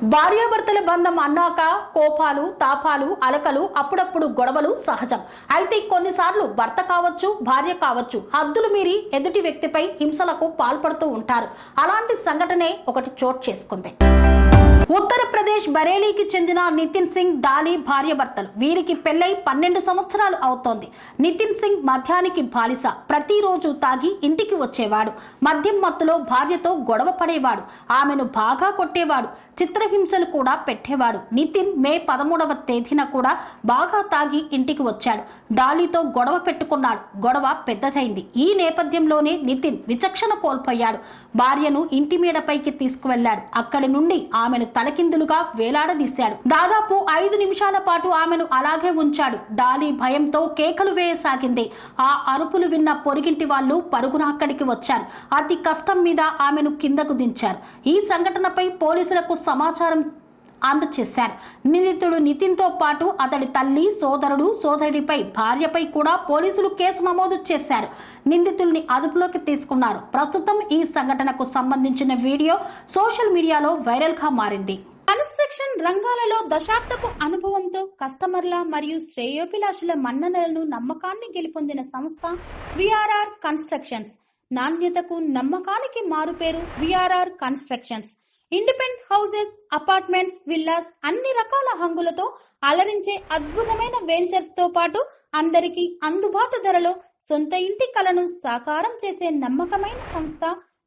భార్యాభర్తల బంధం అన్నాక కోపాలు తాపాలు అలకలు అప్పుడప్పుడు గొడవలు సహజం. అయితే కొన్నిసార్లు భర్త కావచ్చు భార్య కావచ్చు హద్దులు మీరి ఎదుటి వ్యక్తిపై హింసలకు పాల్పడుతూ ఉంటారు. అలాంటి సంఘటనే ఒకటి చోటు చేసుకుంది. ఉత్తరప్రదేశ్ బరేలీకి చెందిన నితిన్ సింగ్ డాలీ భార్యాభర్తలు. వీరికి పెళ్లై 12 సంవత్సరాలు అవుతోంది. నితిన్ సింగ్ మద్యానికి బానిస. ప్రతిరోజు తాగి ఇంటికి వచ్చేవాడు. మద్యం మత్తులో భార్యతో గొడవ పడేవాడు. ఆమెను బాగా కొట్టేవాడు. చిత్రహింసలు కూడా పెట్టేవాడు. నితిన్ మే 13వ తేదీన కూడా బాగా తాగి ఇంటికి వచ్చాడు. డాలీతో గొడవ పెట్టుకున్నాడు. గొడవ పెద్దదైంది. ఈ నేపథ్యంలోనే నితిన్ విచక్షణ కోల్పోయాడు. భార్యను ఇంటి మేడపైకి తీసుకువెళ్లాడు. అక్కడి నుండి ఆమెను తలకిందులుగా వేలాడదీశాడు. దాదాపు 5 నిమిషాల పాటు ఆమెను అలాగే ఉంచాడు. డాలీ భయంతో కేకలు వేయసాగింది. ఆ అరుపులు విన్న పొరిగింటి వాళ్ళు పరుగున అక్కడికి వచ్చారు. అతి కష్టం మీద ఆమెను కిందకు దించారు. ఈ సంఘటనపై పోలీసులకు సమాచారం అందచేశారు. నిందితుడు నితిన్తో పాటు అతడి తల్లి, సోదరుడు, సోదరుడిపై, భార్యపై కూడా పోలీసులు కేసు నమోదు చేశారు. నిందితుల్ని అదుపులోకి తీసుకున్నారు. ప్రస్తుతం ఈ సంఘటనకు సంబంధించిన వీడియో సోషల్ మీడియాలో వైరల్ గా మారింది. కన్స్ట్రక్షన్ రంగాలలో దశాబ్దపు అనుభవంతో కస్టమర్ల మరియు శ్రేయోభిలాషుల మన్ననలను, నమ్మకాన్ని గెలుపొందిన సంస్థ విఆర్ఆర్ కన్స్ట్రక్షన్స్. నాణ్యతకు నమ్మకానికి మారుపేరు VRR constructions. Independent houses, apartments, villas అన్ని రకాల హంగులతో అలరించే అద్భుతమైన వెంచర్స్ తో పాటు అందరికీ అందుబాటు ధరలో సొంత ఇంటి కలను సాకారం చేసే నమ్మకమైన సంస్థ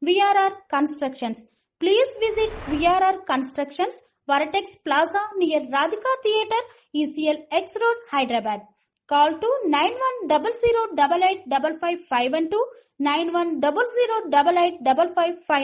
VRR constructions. Please visit VRR constructions, వరటెక్స్ plaza near Radhika theatre, ECL X Road, Hyderabad. Call to 910088555512 9100885555.